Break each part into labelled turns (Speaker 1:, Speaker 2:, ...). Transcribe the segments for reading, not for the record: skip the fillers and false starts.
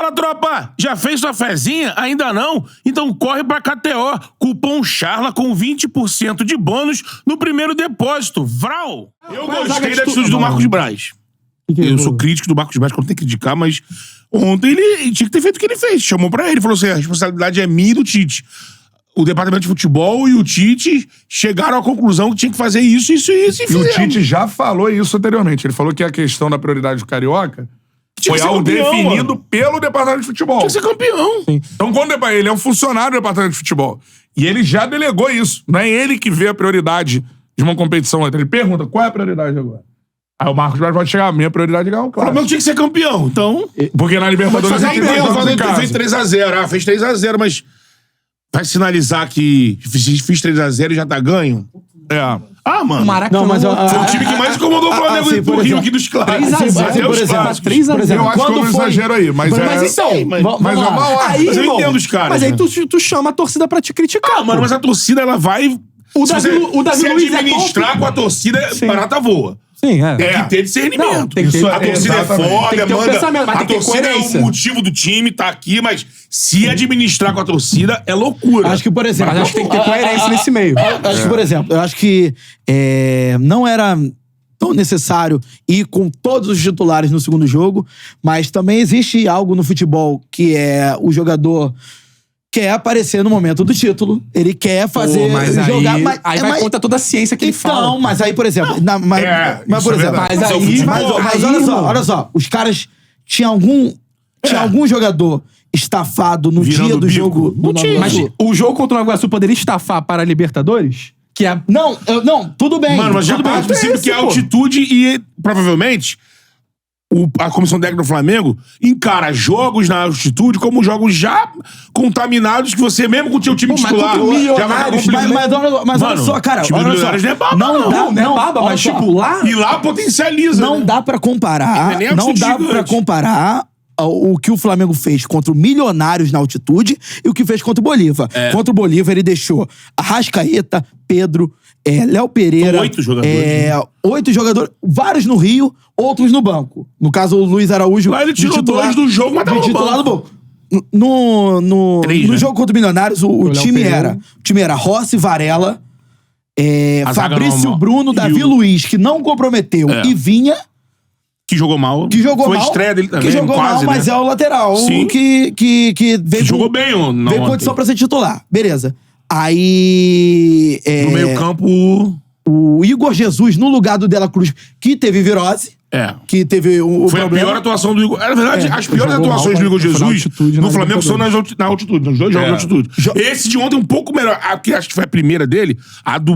Speaker 1: Fala, tropa! Já fez sua fezinha? Ainda não? Então corre pra KTO. Cupom CHARLA com 20% de bônus no primeiro depósito. Vral! Eu gostei da atitude do Marcos Braz. Eu sou crítico do Marcos Braz, quando tem que criticar, mas ontem ele tinha que ter feito o que ele fez. Chamou pra ele, falou assim, a responsabilidade é minha e do Tite. O departamento de futebol e o Tite chegaram à conclusão que tinha que fazer isso e fizeram.
Speaker 2: E o Tite já falou isso anteriormente. Ele falou que a questão da prioridade do Carioca foi algo definido pelo departamento de futebol.
Speaker 1: Tinha que ser campeão.
Speaker 2: Sim. Então, quando ele é um funcionário do departamento de futebol. E ele já delegou isso. Não é ele que vê a prioridade de uma competição. Ele pergunta, qual é a prioridade agora? Aí o Marcos Braz pode chegar, a minha prioridade é ganhar o clássico.
Speaker 1: O Flamengo tinha que ser campeão, então...
Speaker 2: Porque na Libertadores...
Speaker 1: Fez 3x0, fez 3x0, mas... Vai sinalizar que fiz 3x0 e já tá ganho?
Speaker 2: É.
Speaker 1: Ah, mano.
Speaker 3: Não, mas
Speaker 1: foi o time que mais incomodou o Flamengo do Rio aqui dos clássicos.
Speaker 3: 3x0.
Speaker 2: Eu acho que foi um exagero aí, mas é...
Speaker 3: Mas então,
Speaker 2: mas é uma hora.
Speaker 1: Mas eu entendo os caras.
Speaker 3: Mas aí tu chama a torcida pra te criticar.
Speaker 1: Ah, mano, mas a torcida, ela vai...
Speaker 3: O Davi
Speaker 1: se
Speaker 3: Luiz
Speaker 1: administrar com a torcida, barata voa.
Speaker 3: Sim, é.
Speaker 1: Tem que ter discernimento.
Speaker 3: Não, tem que ter,
Speaker 1: a torcida é foda,
Speaker 3: tem que ter um pensamento, mas
Speaker 1: a
Speaker 3: tem que ter
Speaker 1: torcida
Speaker 3: coerência.
Speaker 1: é o motivo do time, tá aqui, mas se administrar com a torcida é loucura.
Speaker 4: Acho que, por exemplo...
Speaker 3: Mas acho que tem que ter coerência nesse meio.
Speaker 4: Acho que, por exemplo, eu acho que não era tão necessário ir com todos os titulares no segundo jogo, mas também existe algo no futebol que é o jogador quer aparecer no momento do título, ele quer fazer...
Speaker 3: mas
Speaker 4: jogar,
Speaker 3: aí vai contra toda a ciência que ele fala.
Speaker 4: Então, mas aí, por exemplo... mas, por exemplo... Mas olha só, os caras tinham algum jogador estafado no
Speaker 1: Virando
Speaker 4: dia do
Speaker 1: bico.
Speaker 4: jogo...
Speaker 3: Mas o jogo contra o Nova Iguaçu poderia estafar para a Libertadores? Que é...
Speaker 4: Não, tudo bem.
Speaker 1: Mano, mas já
Speaker 4: tudo bem.
Speaker 1: parte do princípio que é altitude e provavelmente a comissão técnica do Flamengo encara jogos na altitude como jogos já contaminados que você mesmo com o seu time titular já vai
Speaker 4: Mas olha só, cara.
Speaker 1: time do Milionários não é baba,
Speaker 3: Não é baba, mas tipo lá...
Speaker 1: E lá potencializa,
Speaker 4: Não
Speaker 1: né?
Speaker 4: dá pra comparar.
Speaker 1: Nem
Speaker 4: Não dá
Speaker 1: altitude
Speaker 4: pra
Speaker 1: gigante.
Speaker 4: comparar o que o Flamengo fez contra o Milionários na altitude e o que fez contra o Bolívar. Contra o Bolívar, ele deixou Arrascaeta, Pedro, Léo Pereira.
Speaker 1: São 8 jogadores.
Speaker 4: 8 jogadores, vários no Rio, outros no banco. No caso, o Luiz Araújo.
Speaker 1: Lá ele tirou dois do jogo, mas tava no
Speaker 4: titular do
Speaker 1: banco.
Speaker 4: banco. No
Speaker 1: né?
Speaker 4: jogo contra o Milionários, o time era Rossi, Varela,
Speaker 1: A zaga
Speaker 4: Fabrício
Speaker 1: normal.
Speaker 4: Bruno,
Speaker 1: E
Speaker 4: Davi
Speaker 1: o-
Speaker 4: Luiz, que não comprometeu, e Vinha.
Speaker 1: Que jogou mal.
Speaker 4: Que jogou
Speaker 1: Foi
Speaker 4: mal.
Speaker 1: a estreia dele também,
Speaker 4: Que jogou
Speaker 1: quase,
Speaker 4: mal, mas
Speaker 1: né?
Speaker 4: é o lateral.
Speaker 1: Sim.
Speaker 4: Que veio
Speaker 1: jogou bem
Speaker 4: veio
Speaker 1: ontem.
Speaker 4: condição pra ser titular. Beleza. Aí...
Speaker 1: No meio campo...
Speaker 4: O Igor Jesus, no lugar do Dela Cruz, que teve virose. Que teve o
Speaker 1: Foi
Speaker 4: problema.
Speaker 1: a pior atuação do Igor. Na verdade, as piores
Speaker 3: jogou
Speaker 1: atuações
Speaker 3: mal,
Speaker 1: do Igor
Speaker 3: foi na
Speaker 1: Jesus
Speaker 3: altitude,
Speaker 1: no
Speaker 3: na
Speaker 1: Flamengo são na altitude, nos 2 jogos de altitude. Esse de ontem é um pouco melhor. A que acho que foi a primeira dele, a do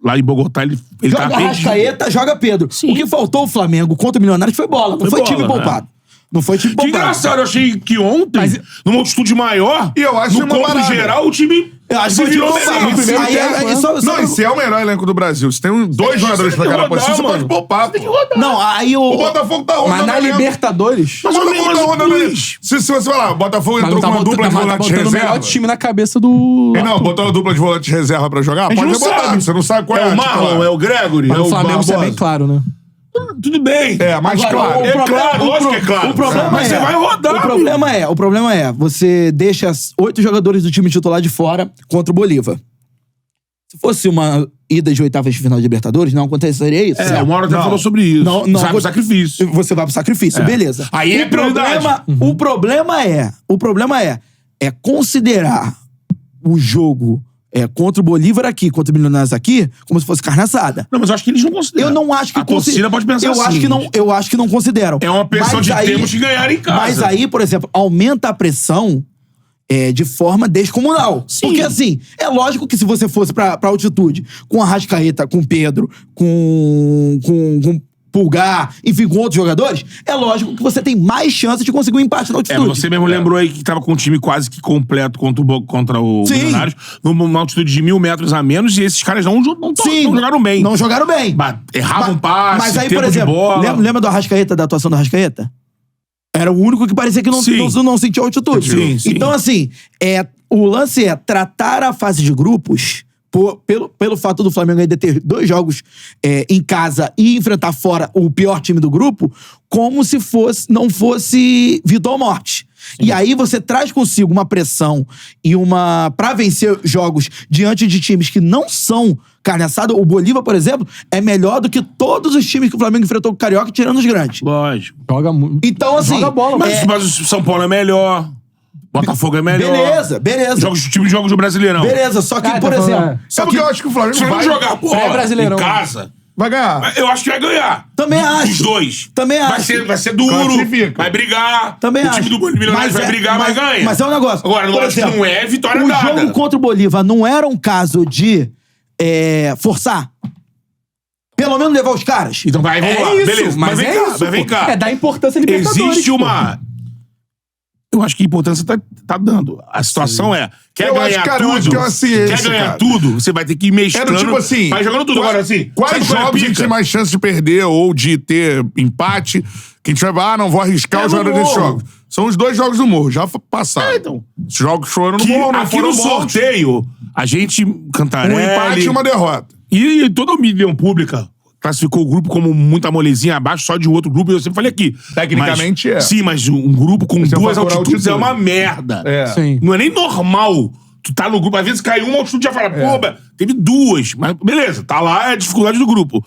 Speaker 1: lá em Bogotá, ele
Speaker 4: Joga
Speaker 1: tá bem...
Speaker 4: Arrascaeta, joga Pedro.
Speaker 1: Sim.
Speaker 4: O que faltou o Flamengo contra o Milionários foi bola. Não foi time
Speaker 1: bola,
Speaker 4: poupado. Não foi time
Speaker 1: Que
Speaker 4: poupado.
Speaker 1: engraçado, eu achei que ontem, numa altitude maior,
Speaker 2: E eu acho
Speaker 1: no
Speaker 2: uma
Speaker 1: campo
Speaker 2: parada.
Speaker 1: geral, o time
Speaker 4: Eu acho
Speaker 1: se
Speaker 4: que
Speaker 1: virou
Speaker 4: foi time
Speaker 1: melhor.
Speaker 4: poupado.
Speaker 2: primeiro
Speaker 4: Aí,
Speaker 2: tempo,
Speaker 4: aí, só-
Speaker 2: Não, esse é o melhor elenco do Brasil. Se tem 2 jogadores pra cada posição, você pode poupar. Pô.
Speaker 4: Não, aí
Speaker 2: O Botafogo tá rodando.
Speaker 3: Mas na
Speaker 2: elenco.
Speaker 3: Libertadores...
Speaker 2: Mas o Botafogo tá rodando ali. Se você falar, o Botafogo entrou com uma dupla de volante
Speaker 3: botando o
Speaker 2: reserva.
Speaker 3: melhor time na cabeça do...
Speaker 2: Não, botou uma dupla de volante reserva pra jogar?
Speaker 1: A gente
Speaker 2: Pode
Speaker 1: não
Speaker 2: botar.
Speaker 1: sabe.
Speaker 2: Você não sabe qual é
Speaker 1: É
Speaker 2: a
Speaker 1: o Marlon,
Speaker 2: titular.
Speaker 1: é o Gregory,
Speaker 3: Mas
Speaker 1: é
Speaker 3: o
Speaker 1: o
Speaker 3: Flamengo isso é bem
Speaker 1: Barbosa.
Speaker 3: claro, né?
Speaker 1: Tudo bem.
Speaker 2: É, mais claro.
Speaker 1: É claro, lógico que é claro.
Speaker 4: O problema
Speaker 1: Mas você vai rodar.
Speaker 4: O problema é, você deixa 8 jogadores do time titular de fora contra o Bolívar. Se fosse uma ida de oitavas de final de Libertadores, não aconteceria isso.
Speaker 1: O Mauro até falou sobre isso.
Speaker 4: Não,
Speaker 1: Sabe o sacrifício.
Speaker 4: Você vai pro sacrifício, beleza.
Speaker 1: Aí é prioridade.
Speaker 4: O problema é considerar o jogo contra o Bolívar aqui, contra o Milionários aqui, como se fosse carne assada.
Speaker 1: Não, mas eu acho que eles não consideram.
Speaker 4: Eu não acho que
Speaker 1: a torcida pode pensar assim.
Speaker 4: Eu acho que não consideram.
Speaker 1: É uma pressão
Speaker 4: Mas
Speaker 1: de
Speaker 4: aí-
Speaker 1: temos que ganhar em casa.
Speaker 4: Mas aí, por exemplo, aumenta a pressão de forma descomunal.
Speaker 1: Sim.
Speaker 4: Porque assim, é lógico que se você fosse pra altitude, com Arrascaeta, com Pedro, com Pulgar, enfim, com outros jogadores, é lógico que você tem mais chance de conseguir um empate na altitude.
Speaker 1: Você mesmo lembrou aí que tava com um time quase que completo contra o
Speaker 4: Sim.
Speaker 1: Milionários, numa altitude de 1.000 metros a menos, e esses caras não jogaram bem.
Speaker 4: Não jogaram bem.
Speaker 1: Erravam passe,
Speaker 4: Mas aí,
Speaker 1: tempo
Speaker 4: por exemplo,
Speaker 1: de bola.
Speaker 4: lembra do Arrascaeta, da atuação do Arrascaeta? Era o único que parecia que não sentiu altitude.
Speaker 1: Sim.
Speaker 4: Então, assim, o lance é tratar a fase de grupos, pelo fato do Flamengo ainda ter 2 jogos em casa e enfrentar fora o pior time do grupo, como se não fosse vida ou morte. E aí você traz consigo uma pressão e pra vencer jogos diante de times que não são carne assada. O Bolívar, por exemplo, é melhor do que todos os times que o Flamengo enfrentou com o Carioca, tirando os grandes.
Speaker 1: Lógico.
Speaker 3: Joga muito.
Speaker 4: Então, assim...
Speaker 3: Joga bola,
Speaker 1: Mas o São Paulo é melhor. Botafogo é melhor.
Speaker 4: Beleza.
Speaker 1: Time de jogos do Brasileirão.
Speaker 4: Beleza, só que,
Speaker 3: Ah,
Speaker 4: por
Speaker 3: tá falando,
Speaker 4: exemplo...
Speaker 2: Só que eu acho que o Flamengo
Speaker 1: Se não
Speaker 2: vai
Speaker 1: jogar bola
Speaker 3: Pré-Brasileirão.
Speaker 1: em casa,
Speaker 2: vai ganhar.
Speaker 1: eu acho que vai ganhar.
Speaker 4: Também acho.
Speaker 1: Os dois.
Speaker 4: Também
Speaker 1: vai
Speaker 4: acho.
Speaker 1: Vai ser duro,
Speaker 2: Classifica.
Speaker 1: vai brigar.
Speaker 4: Também
Speaker 1: o
Speaker 4: acho.
Speaker 1: time do Milionários vai brigar, vai ganhar.
Speaker 4: Mas é um negócio.
Speaker 1: Agora,
Speaker 4: Por
Speaker 1: lógico que
Speaker 4: exemplo,
Speaker 1: não é vitória
Speaker 4: o
Speaker 1: dada.
Speaker 4: jogo contra o Bolívar não era um caso de forçar? Pelo menos levar os caras?
Speaker 1: Então vamos lá.
Speaker 3: isso,
Speaker 1: Beleza,
Speaker 3: mas
Speaker 1: vem
Speaker 3: é
Speaker 1: cá,
Speaker 3: isso,
Speaker 1: vem
Speaker 3: pô.
Speaker 1: cá.
Speaker 3: É dar importância à Libertadores.
Speaker 1: Existe
Speaker 3: pô.
Speaker 1: uma... Eu acho que a importância tá dando. A situação é, quer
Speaker 2: Eu
Speaker 1: ganhar
Speaker 2: acho, cara,
Speaker 1: tudo,
Speaker 2: eu acho que é uma ciência,
Speaker 1: quer ganhar
Speaker 2: cara.
Speaker 1: tudo, você vai ter que ir mesclando.
Speaker 2: Era tipo assim...
Speaker 1: Vai jogando tudo. Agora assim,
Speaker 2: Quais
Speaker 1: sabe qual é a
Speaker 2: jogos a gente
Speaker 1: pica?
Speaker 2: tem mais chance de perder ou de ter empate? Que a gente vai, não vou arriscar os
Speaker 1: no
Speaker 2: jogadores desses
Speaker 1: Morro.
Speaker 2: jogos. São os 2 jogos do Morro, já passaram.
Speaker 1: Então.
Speaker 2: Os jogos foram no
Speaker 1: Que
Speaker 2: Morro, não
Speaker 1: aqui
Speaker 2: foram
Speaker 1: no
Speaker 2: bons.
Speaker 1: sorteio, a gente, Cantarelli...
Speaker 2: Um empate e uma derrota.
Speaker 1: E toda a opinião pública classificou o grupo como muita molezinha abaixo só de um outro grupo. Eu sempre falei aqui.
Speaker 2: Tecnicamente é.
Speaker 1: Sim, mas um grupo com
Speaker 2: Esse é o
Speaker 1: duas
Speaker 2: fator
Speaker 1: altitudes é
Speaker 2: altitude.
Speaker 1: uma merda.
Speaker 2: É.
Speaker 3: Sim.
Speaker 1: Não é nem normal. Tu tá no grupo, às vezes cai uma altitude e já fala, pô, teve 2. Mas beleza, tá lá, é a dificuldade do grupo.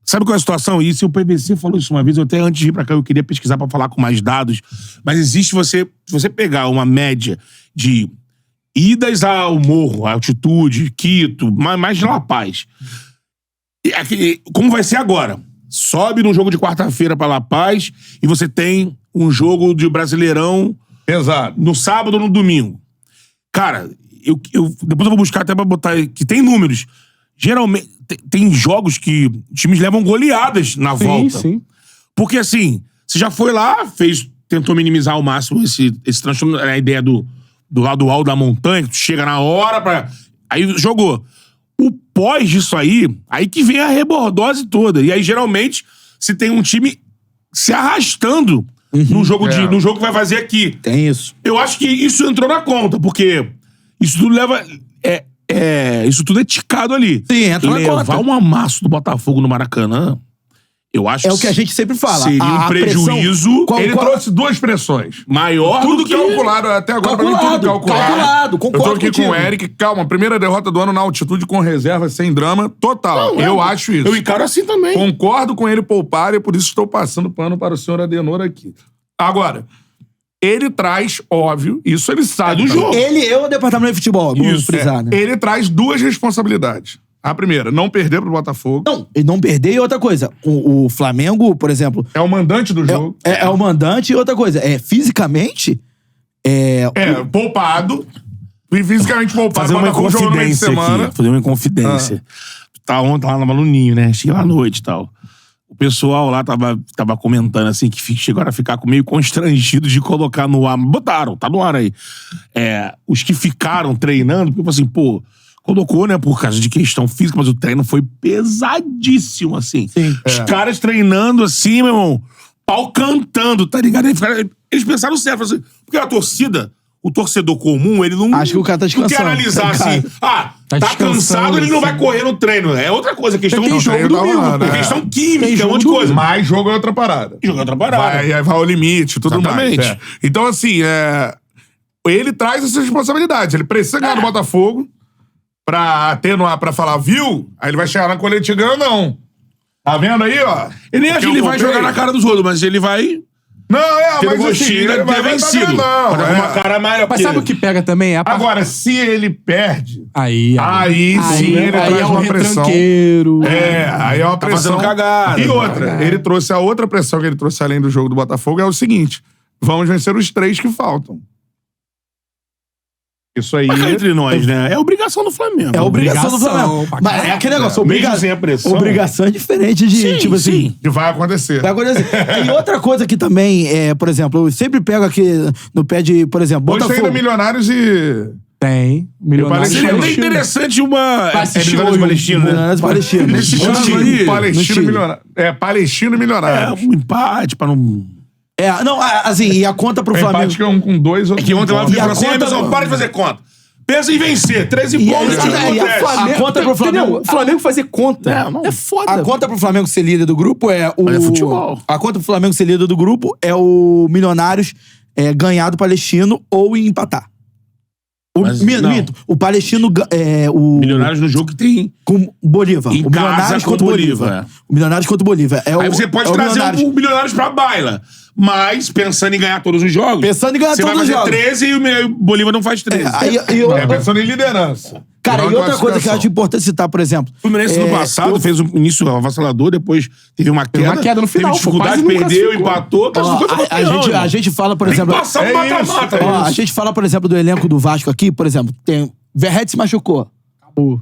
Speaker 1: Sabe qual é a situação? Isso o PVC falou isso uma vez, eu até antes de ir pra cá eu queria pesquisar pra falar com mais dados. Mas existe se você pegar uma média de idas ao morro, altitude, Quito, mais de La Paz. E aqui, como vai ser agora? Sobe num jogo de quarta-feira pra La Paz e você tem um jogo de Brasileirão
Speaker 2: Exato.
Speaker 1: no sábado ou no domingo. Cara, depois eu vou buscar até pra botar aí, que tem números. Geralmente, tem jogos que times levam goleadas na volta.
Speaker 3: Sim.
Speaker 1: Porque assim, você já foi lá, tentou minimizar ao máximo esse transtorno, a ideia do lado alto da montanha, que tu chega na hora aí jogou. O pós disso aí que vem a rebordose toda. E aí, geralmente, se tem um time se arrastando no jogo que vai fazer aqui.
Speaker 4: Tem isso.
Speaker 1: Eu acho que isso entrou na conta, porque isso tudo leva... isso tudo é ticado ali.
Speaker 4: Sim, entra na conta.
Speaker 1: Levar um amasso do Botafogo no Maracanã, eu acho
Speaker 4: É o que a gente sempre fala.
Speaker 1: seria um
Speaker 4: A
Speaker 1: prejuízo
Speaker 4: pressão-
Speaker 2: Ele trouxe 2 pressões.
Speaker 1: maior
Speaker 2: Tudo
Speaker 1: do que...
Speaker 2: calculado, até agora pra mim tudo calculado.
Speaker 4: Calculado,
Speaker 2: Eu tô
Speaker 4: concordo
Speaker 2: aqui
Speaker 4: contigo.
Speaker 2: com o Eric, calma, primeira derrota do ano na altitude com reserva, sem drama, total.
Speaker 1: Não,
Speaker 2: eu acho isso.
Speaker 1: Eu encaro assim também.
Speaker 2: Concordo com ele poupar e por isso estou passando pano para o senhor Adenor aqui. Agora, ele traz, óbvio, isso ele sabe.
Speaker 1: do
Speaker 2: também.
Speaker 1: jogo.
Speaker 4: Ele é o departamento de futebol, vamos
Speaker 1: Isso,
Speaker 4: frisar, né?
Speaker 2: Ele traz 2 responsabilidades. A primeira, não perder pro Botafogo.
Speaker 4: Não, e não perder e outra coisa. O Flamengo, por exemplo,
Speaker 2: É o mandante do jogo.
Speaker 4: é o mandante e outra coisa. Fisicamente,
Speaker 2: Poupado. E fisicamente poupado.
Speaker 1: Fazer uma
Speaker 2: Botafogo jogou no meio de
Speaker 1: confidência
Speaker 2: semana.
Speaker 1: aqui. Fazer uma confidência. Tá ontem lá no Maluninho, né? Cheguei lá à noite e tal. O pessoal lá tava comentando assim que chegaram a ficar meio constrangidos de colocar no ar. Botaram, tá no ar aí. Os que ficaram treinando, porque assim, pô, colocou, né, por causa de questão física, mas o treino foi pesadíssimo, assim.
Speaker 4: Sim.
Speaker 1: Os caras treinando assim, meu irmão, pau cantando, tá ligado? Eles pensaram certo, assim, porque a torcida, o torcedor comum, ele não...
Speaker 4: Acho que o cara tá
Speaker 1: Não quer
Speaker 4: descansando.
Speaker 1: analisar assim, tá
Speaker 3: descansando,
Speaker 1: cansado, ele não vai correr no treino. É outra coisa, questão
Speaker 3: Tem
Speaker 1: do
Speaker 3: jogo
Speaker 1: jogo
Speaker 3: domingo,
Speaker 1: domingo,
Speaker 2: né?
Speaker 1: questão química,
Speaker 3: Tem
Speaker 1: um
Speaker 3: jogo
Speaker 1: monte de coisa.
Speaker 2: Mas jogo é outra parada.
Speaker 1: Jogo é outra parada.
Speaker 2: Aí vai ao limite, tudo
Speaker 1: Exatamente.
Speaker 2: mais. Então, assim, ele traz essas responsabilidades. Ele precisa ganhar do Botafogo pra falar, viu? Aí ele vai chegar na coletiva e ganhar, não. Tá vendo aí, ó?
Speaker 1: Ele nem acha que ele vai jogar na cara dos outros, mas ele vai
Speaker 2: Não,
Speaker 1: ter o
Speaker 2: mas assim,
Speaker 1: gostinho
Speaker 2: ele
Speaker 1: de
Speaker 2: vai
Speaker 1: ter
Speaker 2: tá
Speaker 1: vencido.
Speaker 2: grandão,
Speaker 1: Mas com uma cara maior.
Speaker 3: Mas sabe o que pega também? É a parte...
Speaker 2: Agora, se ele perde,
Speaker 3: Aí
Speaker 2: sim, ele traz
Speaker 3: é o
Speaker 2: uma pressão.
Speaker 3: retranqueiro.
Speaker 2: Aí é uma
Speaker 1: Tá
Speaker 2: pressão.
Speaker 1: fazendo cagada.
Speaker 2: E outra, ele trouxe a outra pressão que ele trouxe além do jogo do Botafogo, é o seguinte: vamos vencer os 3 que faltam. Isso aí.
Speaker 1: Mas cá entre nós, né? É obrigação do Flamengo.
Speaker 4: é obrigação do
Speaker 3: Obrigação,
Speaker 4: Flamengo.
Speaker 3: pra
Speaker 4: Mas é
Speaker 3: caralho.
Speaker 4: aquele negócio,
Speaker 1: Mesmo sem a pressão.
Speaker 4: obrigação é diferente de,
Speaker 1: Sim,
Speaker 4: tipo assim...
Speaker 1: sim.
Speaker 2: Que vai acontecer.
Speaker 4: Vai acontecer. E outra coisa que também, por exemplo, eu sempre pego aqui no pé de, por exemplo,
Speaker 2: Hoje tem
Speaker 4: Botafogo.
Speaker 2: ainda Milionários e.
Speaker 3: Tem. Milionário.
Speaker 1: Seria até
Speaker 2: Palestino.
Speaker 1: interessante uma...
Speaker 3: assistir
Speaker 1: Milionários
Speaker 3: hoje,
Speaker 1: Palestino, né?
Speaker 4: Milionários Palestinos.
Speaker 1: Nesse
Speaker 4: No
Speaker 1: caso
Speaker 4: Chile.
Speaker 1: aí,
Speaker 4: no
Speaker 2: Palestino
Speaker 4: Chile.
Speaker 2: Milionário. Palestino e Milionários.
Speaker 1: Um empate pra não...
Speaker 4: Não, assim, e a conta pro
Speaker 2: O
Speaker 4: Flamengo...
Speaker 2: empate que é um com 2, outro
Speaker 1: Que ontem lá
Speaker 2: com
Speaker 1: falou
Speaker 4: a
Speaker 1: assim,
Speaker 4: conta
Speaker 1: Emerson,
Speaker 4: do-
Speaker 1: para de fazer conta. Pensa em vencer. 13
Speaker 4: E
Speaker 1: pontos.
Speaker 4: aí,
Speaker 1: o que
Speaker 4: e
Speaker 1: acontece?
Speaker 4: a conta pro Flamengo...
Speaker 3: Entendeu? O Flamengo fazer conta.
Speaker 1: Não.
Speaker 3: É foda.
Speaker 4: A conta pro Flamengo ser líder do grupo é o...
Speaker 1: Mas é futebol.
Speaker 4: A conta pro Flamengo ser líder do grupo é o Milionários ganhar do Palestino ou empatar. Minto. O Palestino...
Speaker 1: Milionários no jogo que tem...
Speaker 4: Com Bolívar.
Speaker 1: Em
Speaker 4: o Milionários
Speaker 1: casa contra o Bolívar.
Speaker 4: O Milionários contra o Bolívar.
Speaker 1: Aí você pode trazer o Milionários pra baila. Mas, pensando em ganhar todos os jogos...
Speaker 4: Pensando em ganhar todos os jogos.
Speaker 1: Você vai fazer 13 e o Bolívar não faz 13.
Speaker 2: Pensando em liderança.
Speaker 4: Cara, e outra coisa que eu acho importante citar, por exemplo...
Speaker 1: O Fluminense no passado fez um início avassalador, depois teve uma queda.
Speaker 3: Uma queda no final.
Speaker 1: Teve dificuldade, perdeu, empatou.
Speaker 4: A gente fala, por exemplo...
Speaker 1: Passar o mata-mata.
Speaker 4: A gente fala, por exemplo, do elenco do Vasco aqui, por exemplo, tem... Verratti se machucou. Acabou.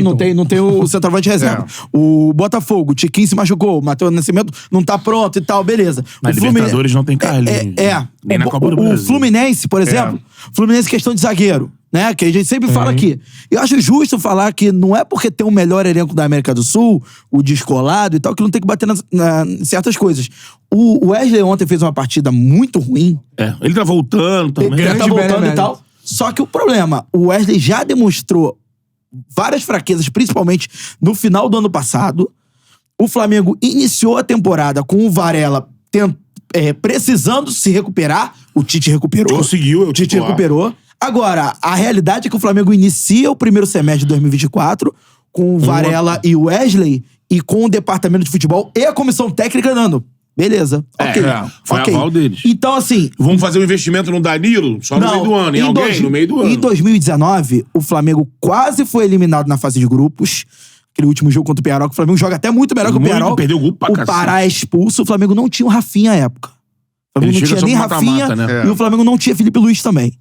Speaker 4: Não tem o centroavante reserva. O Botafogo, o Tiquinho se machucou, o Matheus Nascimento não tá pronto e tal, beleza.
Speaker 1: Mas Libertadores não tem Carlinhos. Nem na Copa do Brasil.
Speaker 4: O Fluminense, por exemplo, Fluminense questão de zagueiro, né? Que a gente sempre fala aqui. Eu acho justo falar que não é porque tem o melhor elenco da América do Sul, o descolado e tal, que não tem que bater em certas coisas. O Wesley ontem fez uma partida muito ruim.
Speaker 1: Ele tá voltando também.
Speaker 4: Ele tá voltando e tal. Só que o problema, o Wesley já demonstrou várias fraquezas, principalmente no final do ano passado. O Flamengo iniciou a temporada com o Varela precisando se recuperar. O Tite recuperou.
Speaker 1: Conseguiu.
Speaker 4: O Tite recuperou. Agora, a realidade é que o Flamengo inicia o primeiro semestre de 2024 com o Varela e o Wesley e com o departamento de futebol e a comissão técnica dando. Beleza.
Speaker 1: Foi aval deles.
Speaker 4: Então, assim...
Speaker 1: Vamos fazer um investimento no Danilo só no meio do ano. Em alguém no meio do ano.
Speaker 4: Em 2019, o Flamengo quase foi eliminado na fase de grupos. Aquele último jogo contra o Peñarol, que o Flamengo joga até muito melhor que o Peñarol.
Speaker 1: Perdeu o gol pra cacete.
Speaker 4: O Pará é expulso. O Flamengo não tinha o Rafinha à época. O Flamengo não tinha nem Rafinha, né? E o Flamengo não tinha Felipe Luiz também.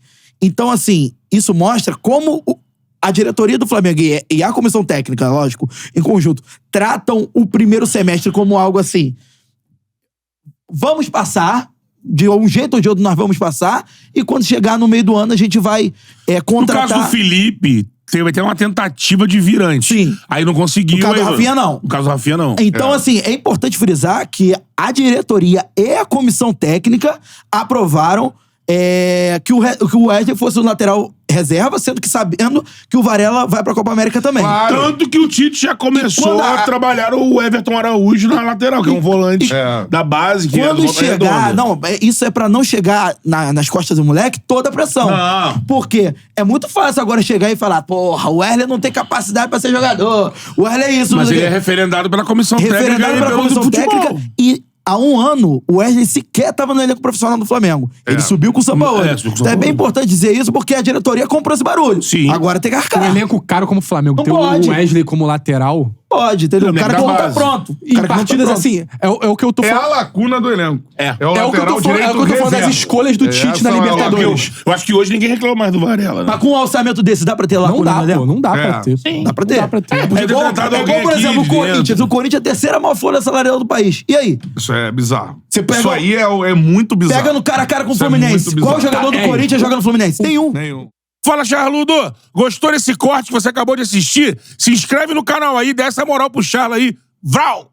Speaker 4: Então, assim, isso mostra como... A diretoria do Flamengo e a comissão técnica, lógico, em conjunto, tratam o primeiro semestre como algo assim... Vamos passar, de um jeito ou de outro nós vamos passar, e quando chegar no meio do ano a gente vai contratar...
Speaker 1: No caso do Felipe, teve até uma tentativa de vir antes.
Speaker 4: Sim.
Speaker 1: Aí não conseguiu.
Speaker 4: No caso do Rafinha, não.
Speaker 1: No caso do Rafinha, não.
Speaker 4: Então, assim, é importante frisar que a diretoria e a comissão técnica aprovaram que o Wesley fosse o lateral reserva, sendo que sabendo que o Varela vai pra Copa América também.
Speaker 1: Claro. Tanto que o Tite já começou a trabalhar o Everton Araújo na lateral, que é um volante da base. Que
Speaker 4: quando chegar... Não, isso é pra não chegar nas costas do moleque toda a pressão. Porque é muito fácil agora chegar e falar, porra, o Wesley não tem capacidade pra ser jogador. O Wesley é isso.
Speaker 1: Mas ele é referendado pela comissão técnica.
Speaker 4: Referendado pela comissão técnica e... Há um ano, o Wesley sequer estava no elenco profissional do Flamengo. Ele subiu com o Sampaoli. Então é bem importante dizer isso, porque a diretoria comprou esse barulho.
Speaker 1: Sim.
Speaker 4: Agora tem que arcar.
Speaker 3: Um elenco caro como o Flamengo,
Speaker 4: não
Speaker 3: ter
Speaker 4: pode.
Speaker 3: o Wesley como lateral...
Speaker 4: Pode, entendeu? O cara que não tá pronto.
Speaker 3: Em partidas assim, é o que eu tô falando.
Speaker 2: É a lacuna do elenco.
Speaker 1: É
Speaker 2: o lateral
Speaker 3: que eu tô falando,
Speaker 2: direito
Speaker 3: eu tô falando das escolhas do Tite na Libertadores.
Speaker 1: Eu acho que hoje ninguém reclama mais do Varela, né?
Speaker 4: Mas com um orçamento desse, dá pra ter lacuna no elenco?
Speaker 3: Não dá pra ter.
Speaker 4: Sim. Dá pra ter.
Speaker 1: Podia ter tentado alguém
Speaker 4: por exemplo,
Speaker 1: aqui
Speaker 4: o Corinthians. O Corinthians é a terceira maior folha salarial do país. E aí?
Speaker 2: Isso é bizarro.
Speaker 4: Isso
Speaker 2: aí é muito bizarro.
Speaker 4: Pega no cara a cara com o Fluminense. Qual jogador do Corinthians joga no Fluminense? Nenhum.
Speaker 1: Fala, Charludo! Gostou desse corte que você acabou de assistir? Se inscreve no canal aí, dá essa moral pro Charla aí. Vral!